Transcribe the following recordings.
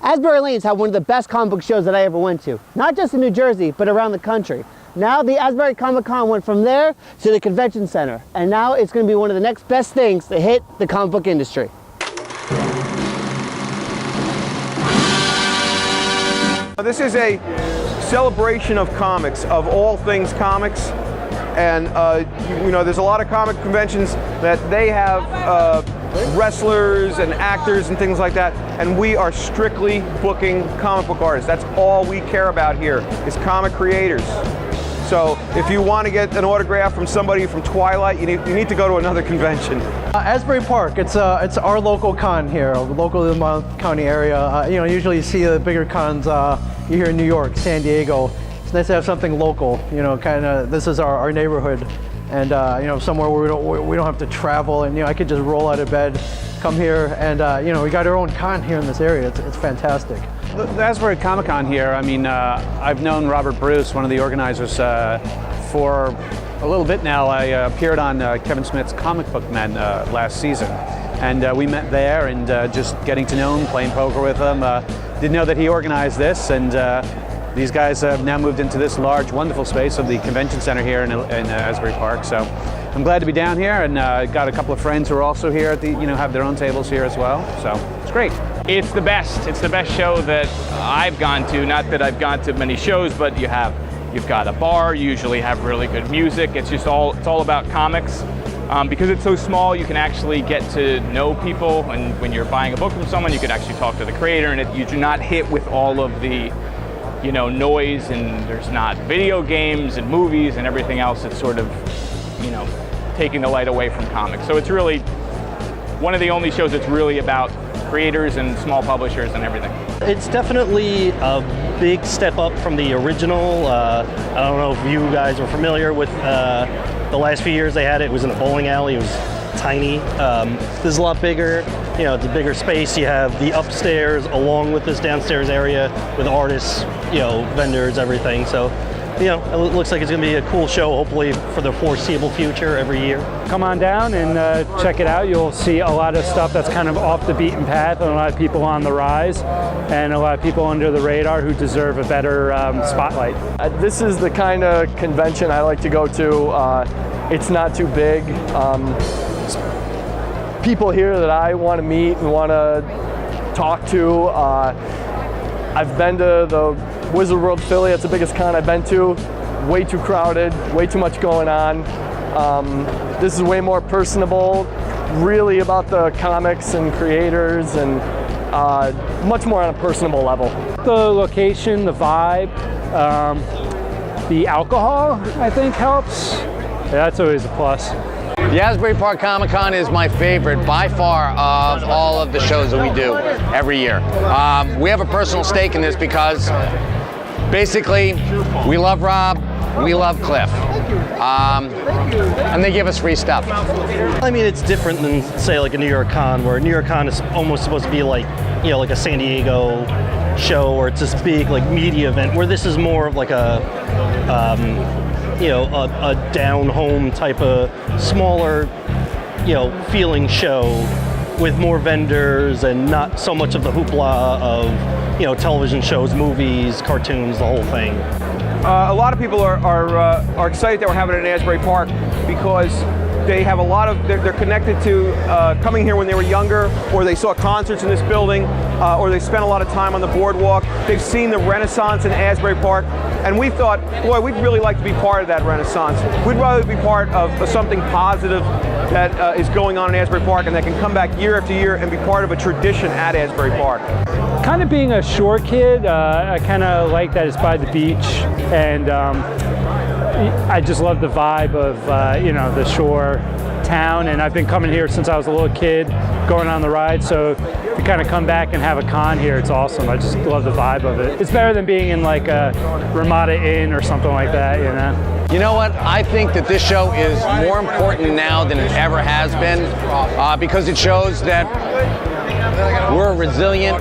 Asbury Lanes had one of the best comic book shows that I ever went to. Not just in New Jersey, but around the country. Now the Asbury ComiCon went from there to the convention center. And now it's going to be one of the next best things to hit the comic book industry. This is a celebration of comics, of all things comics. And you know, there's a lot of comic conventions that they have wrestlers and actors and things like that, and we are strictly booking comic book artists. That's all we care about here, is comic creators. So if you want to get an autograph from somebody from Twilight, you need to go to another convention. Asbury Park, it's our local con here, local to the Monmouth County area. You know, usually you see the bigger cons you hear in New York, San Diego. It's nice to have something local, you know, kind of, this is our neighborhood. And you know, somewhere where we don't have to travel, and you know, I could just roll out of bed, come here, and you know, we got our own con here in this area. It's fantastic. The Asbury ComiCon here, I mean, I've known Robert Bruce, one of the organizers, for a little bit now. I appeared on Kevin Smith's Comic Book Men last season, and we met there, and just getting to know him, playing poker with him. Didn't know that he organized this, and these guys have now moved into this large, wonderful space of the convention center here in Asbury Park. So I'm glad to be down here, and got a couple of friends who are also here at the, you know, have their own tables here as well. So it's great. It's the best. It's the best show that I've gone to. Not that I've gone to many shows, but you've got a bar. You usually have really good music. It's all about comics. Because it's so small, you can actually get to know people, and when you're buying a book from someone, you can actually talk to the creator, and you do not hit with all of the, you know, noise, and there's not video games and movies and everything else. It's sort of, you know, taking the light away from comics. So it's really one of the only shows that's really about creators and small publishers and everything. It's definitely a big step up from the original. I don't know if you guys are familiar with the last few years they had it. It was in a bowling alley. It was tiny. This is a lot bigger. You know, it's a bigger space. You have the upstairs along with this downstairs area with artists, you know, vendors, everything. So, you know, it looks like it's going to be a cool show, hopefully for the foreseeable future every year. Come on down and check it out. You'll see a lot of stuff that's kind of off the beaten path, and a lot of people on the rise, and a lot of people under the radar who deserve a better spotlight. This is the kind of convention I like to go to. It's not too big. People here that I want to meet and want to talk to. I've been to the Wizard World Philly. It's the biggest con I've been to. Way too crowded, way too much going on. This is way more personable, really about the comics and creators, and much more on a personable level. The location, the vibe, the alcohol, I think helps. Yeah, that's always a plus. The Asbury Park ComiCon is my favorite by far of all of the shows that we do every year. We have a personal stake in this because basically we love Rob, we love Cliff, and they give us free stuff. I mean, it's different than, say, like a New York Con, where New York Con is almost supposed to be like, you know, like a San Diego show, or it's this big like media event, where this is more of like a you know, a down-home type of smaller, you know, feeling show with more vendors and not so much of the hoopla of, you know, television shows, movies, cartoons, the whole thing. A lot of people are excited that we're having it in Asbury Park because they have a lot of, they're connected to coming here when they were younger, or they saw concerts in this building, or they spent a lot of time on the boardwalk. They've seen the Renaissance in Asbury Park, and we thought, boy, we'd really like to be part of that Renaissance. We'd rather be part of something positive that is going on in Asbury Park, and that can come back year after year and be part of a tradition at Asbury Park. Kind of being a shore kid, I kind of like that it's by the beach, and I just love the vibe of, you know, the shore town, and I've been coming here since I was a little kid, going on the ride, so to kind of come back and have a con here, it's awesome. I just love the vibe of it. It's better than being in like a Ramada Inn or something like that, you know? You know what? I think that this show is more important now than it ever has been, because it shows that we're resilient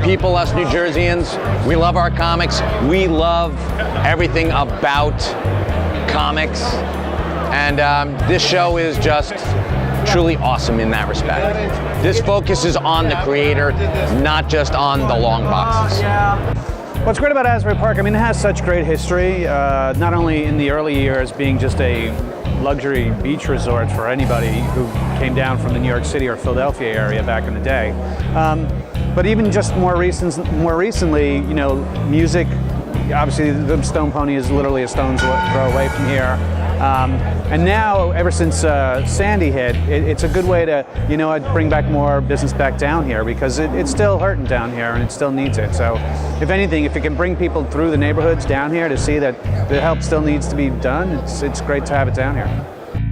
people, us New Jerseyans. We love our comics. We love everything about comics. And this show is just truly awesome in that respect. This focuses on the creator, not just on the long boxes. What's great about Asbury Park, I mean, it has such great history, not only in the early years being just a luxury beach resort for anybody who came down from the New York City or Philadelphia area back in the day, but even just more recently, you know, music, obviously the Stone Pony is literally a stone's throw away from here. And now, ever since Sandy hit, it's a good way to, you know, bring back more business back down here, because it's still hurting down here and it still needs it. So, if anything, if it can bring people through the neighborhoods down here to see that the help still needs to be done, it's great to have it down here.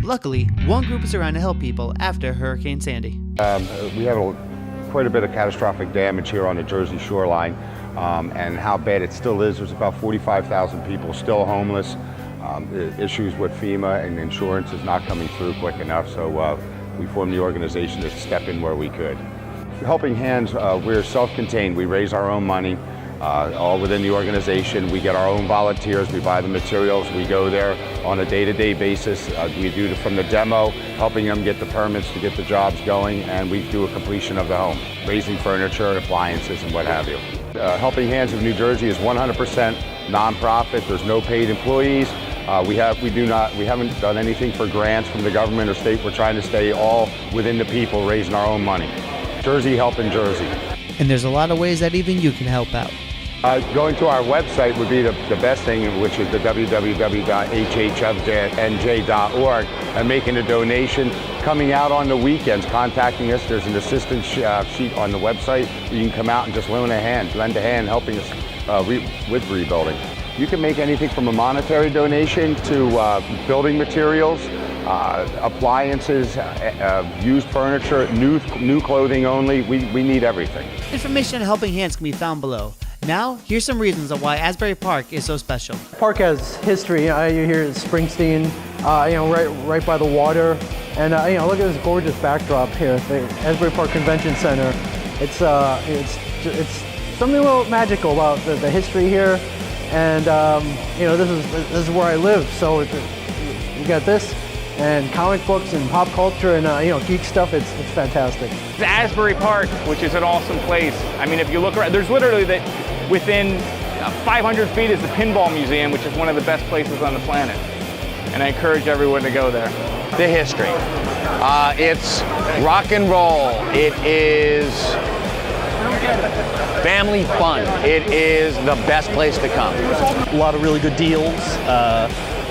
Luckily, one group is around to help people after Hurricane Sandy. We had quite a bit of catastrophic damage here on the Jersey shoreline, and how bad it still is. There's about 45,000 people still homeless. Issues with FEMA and insurance is not coming through quick enough, so we formed the organization to step in where we could. Helping Hands, we're self-contained. We raise our own money, all within the organization. We get our own volunteers, we buy the materials, we go there on a day-to-day basis. We do from the demo, helping them get the permits to get the jobs going, and we do a completion of the home, raising furniture, appliances, and what have you. Helping Hands of New Jersey is 100% nonprofit. There's no paid employees. We haven't done anything for grants from the government or state. We're trying to stay all within the people, raising our own money. Jersey helping Jersey. And there's a lot of ways that even you can help out. Going to our website would be the best thing, which is the www.hhfnj.org, and making a donation. Coming out on the weekends, contacting us. There's an assistance sheet on the website. You can come out and just lend a hand, helping us with rebuilding. You can make anything from a monetary donation to building materials, appliances, used furniture, new clothing only. We need everything. Information on Helping Hands can be found below. Now, here's some reasons of why Asbury Park is so special. The park has history. You hear Springsteen, you know, right by the water, and you know, look at this gorgeous backdrop here, the Asbury Park Convention Center. It's something a little magical about the history here. And you know, this is where I live, so you got this, and comic books and pop culture and you know, geek stuff. It's fantastic. Asbury Park, which is an awesome place. I mean, if you look around, there's literally within 500 feet is the Pinball Museum, which is one of the best places on the planet, and I encourage everyone to go there. The history. It's rock and roll. It is family fun. It is the best place to come. A lot of really good deals,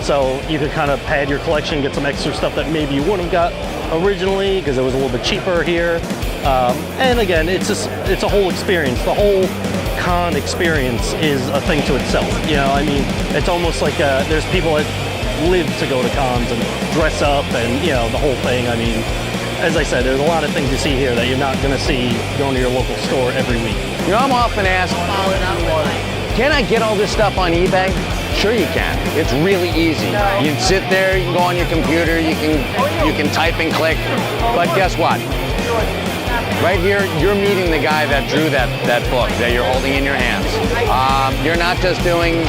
so you could kind of pad your collection, get some extra stuff that maybe you wouldn't have got originally because it was a little bit cheaper here. And again, it's a whole experience. The whole con experience is a thing to itself. You know, I mean, it's almost like there's people that live to go to cons and dress up and, you know, the whole thing. I mean, as I said, there's a lot of things you see here that you're not going to see going to your local store every week. You know, I'm often asked, can I get all this stuff on eBay? Sure you can. It's really easy. You can sit there, you can go on your computer, you can type and click. But guess what? Right here, you're meeting the guy that drew that book that you're holding in your hands. You're not just doing,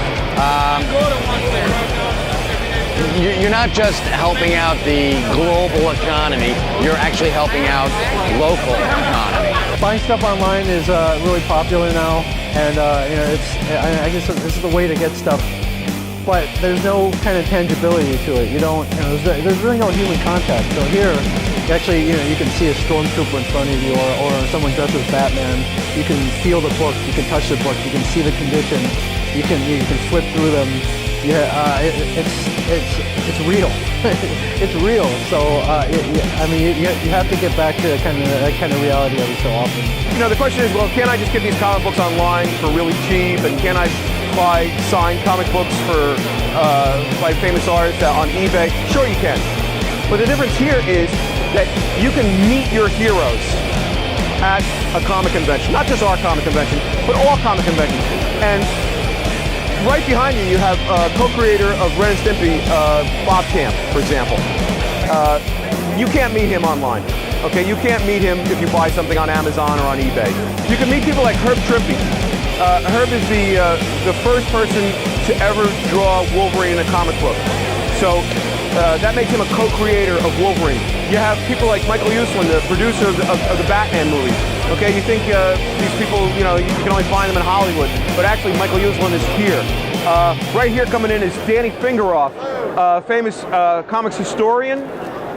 you're not just helping out the global economy, you're actually helping out local economy. Buying stuff online is really popular now, and you know, I guess this is the way to get stuff. But there's no kind of tangibility to it. You don't, you know, there's really no human contact. So here, actually, you know, you can see a stormtrooper in front of you, or someone dressed as Batman. You can feel the book, you can touch the book, you can see the condition, you can flip through them. Yeah, it's real. It's real. So I mean, you have to get back to that kind of reality every so often. You know, the question is, well, can I just get these comic books online for really cheap, and can I buy signed comic books by famous artists on eBay? Sure you can. But the difference here is that you can meet your heroes at a comic convention, not just our comic convention, but all comic conventions. And right behind you, you have co-creator of Ren and Stimpy, Bob Camp, for example. You can't meet him online. Okay, you can't meet him if you buy something on Amazon or on eBay. You can meet people like Herb Trimpe. Herb is the first person to ever draw Wolverine in a comic book. So that makes him a co-creator of Wolverine. You have people like Michael Uslan, the producer of the Batman movies. Okay, you think these people, you can only find them in Hollywood, but actually Michael Uslan is here. Right here coming in is Danny Fingeroff, famous comics historian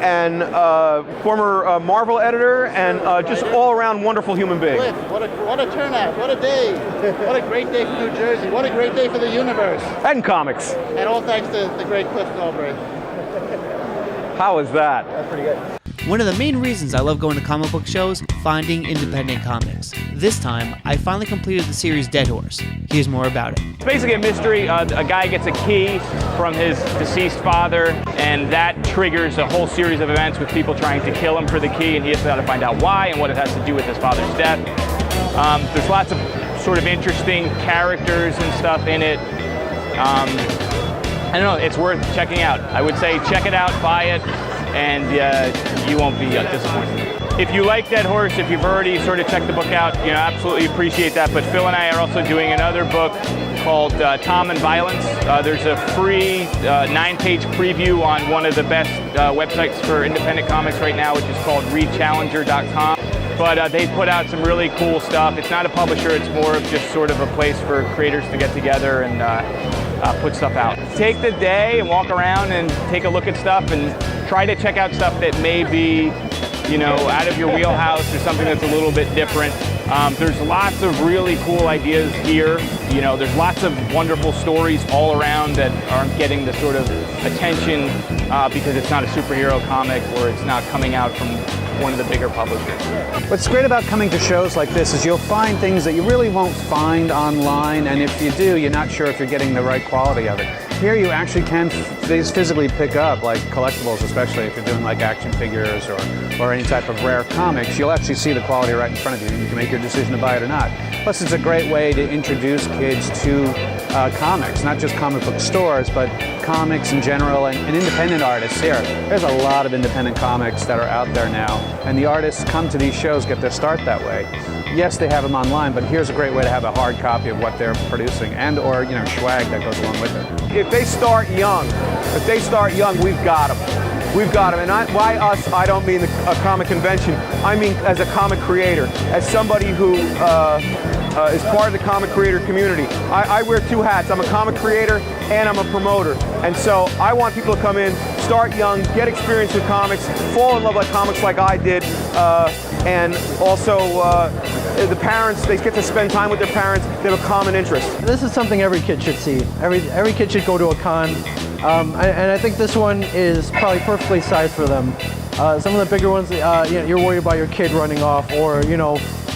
and former Marvel editor, and just all-around wonderful human being. Cliff, what a turnout, what a day. What a great day for New Jersey, what a great day for the universe. And comics. And all thanks to the great Cliff Galbraith. How is that? That's pretty good. One of the main reasons I love going to comic book shows, finding independent comics. This time, I finally completed the series Dead Horse. Here's more about it. It's basically a mystery. A guy gets a key from his deceased father, and that triggers a whole series of events with people trying to kill him for the key, and he has to find out why and what it has to do with his father's death. There's lots of sort of interesting characters and stuff in it. I don't know, it's worth checking out. I would say check it out, buy it, and you won't be disappointed. If you like Dead Horse, if you've already sort of checked the book out, absolutely appreciate that. But Phil and I are also doing another book called Tom and Violence. There's a free 9-page preview on one of the best websites for independent comics right now, which is called readchallenger.com. But they put out some really cool stuff. It's not a publisher, it's more of just sort of a place for creators to get together and put stuff out. Take the day and walk around and take a look at stuff and try to check out stuff that may be, out of your wheelhouse or something that's a little bit different. There's lots of really cool ideas here. There's lots of wonderful stories all around that aren't getting the sort of attention because it's not a superhero comic or it's not coming out from one of the bigger publishers. What's great about coming to shows like this is you'll find things that you really won't find online, and if you do, you're not sure if you're getting the right quality of it. Here you actually can physically pick up, like collectibles, especially if you're doing like action figures or any type of rare comics, you'll actually see the quality right in front of you. You can make your decision to buy it or not. Plus, it's a great way to introduce kids to comics, not just comic book stores, but comics in general and independent artists here. There's a lot of independent comics that are out there now, and the artists come to these shows, get their start that way. Yes, they have them online, but here's a great way to have a hard copy of what they're producing and or swag that goes along with it. If they start young, we've got them. We've got them, and by us, I don't mean a comic convention. I mean as a comic creator, as somebody who is part of the comic creator community. I wear two hats. I'm a comic creator and I'm a promoter. And so I want people to come in, start young, get experience with comics, fall in love with comics like I did, and also the parents, they get to spend time with their parents. They have a common interest. This is something every kid should see. Every kid should go to a con. And I think this one is probably perfectly sized for them. Some of the bigger ones, you're worried about your kid running off, or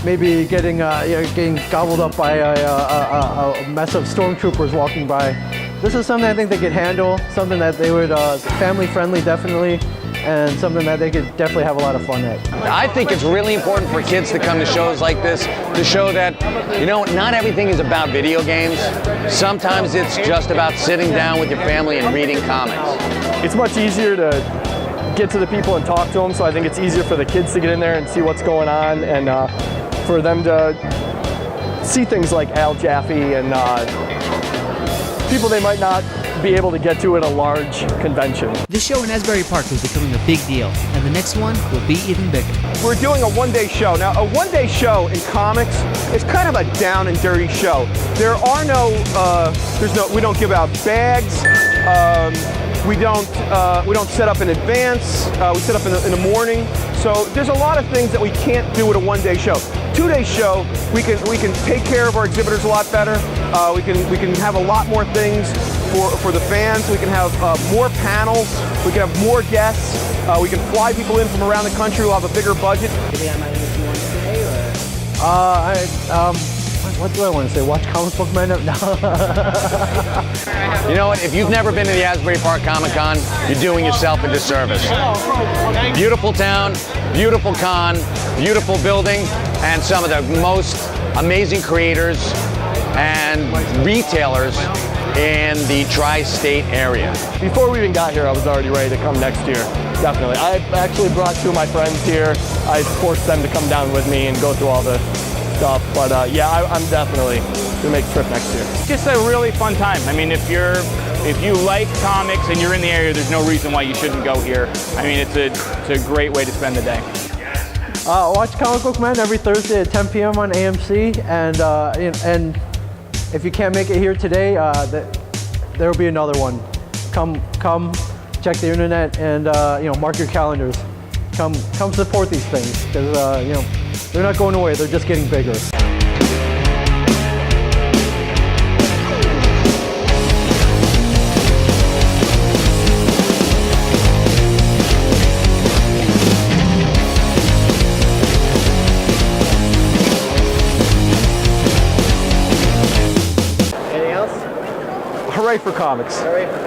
maybe getting gobbled up by a mess of stormtroopers walking by. This is something I think they could handle, something that they would, family friendly definitely, and something that they could definitely have a lot of fun at. I think it's really important for kids to come to shows like this to show that, not everything is about video games. Sometimes it's just about sitting down with your family and reading comics. It's much easier to get to the people and talk to them, so I think it's easier for the kids to get in there and see what's going on, and for them to see things like Al Jaffe and people they might not be able to get to at a large convention. This show in Asbury Park is becoming a big deal, and the next one will be even bigger. We're doing a one-day show. Now, a one-day show in comics is kind of a down and dirty show. There are we don't give out bags. We don't set up in advance. We set up in the morning. So there's a lot of things that we can't do at a one-day show. Two-day show, we can take care of our exhibitors a lot better. We can have a lot more things for the fans. We can have more panels. We can have more guests. We can fly people in from around the country. We'll have a bigger budget. Maybe I might have anything you want to say, or? What do I want to say? Watch Comic Book Men? No. You know what? If you've never been to the Asbury Park ComiCon, you're doing yourself a disservice. Beautiful town, beautiful con, beautiful building, and some of the most amazing creators and retailers in the tri-state area. Before we even got here, I was already ready to come next year, definitely. I actually brought two of my friends here. I forced them to come down with me and go through all the stuff, but yeah, I'm definitely gonna make a trip next year. Just a really fun time. I mean, if you're if you like comics and you're in the area, there's no reason why you shouldn't go here. I mean, it's a great way to spend the day. Watch Comic Book Men every Thursday at 10 p.m. on AMC, and if you can't make it here today, there will be another one. Come, check the internet, and mark your calendars. Come support these things, because they're not going away. They're just getting bigger. Hooray for comics. Hooray for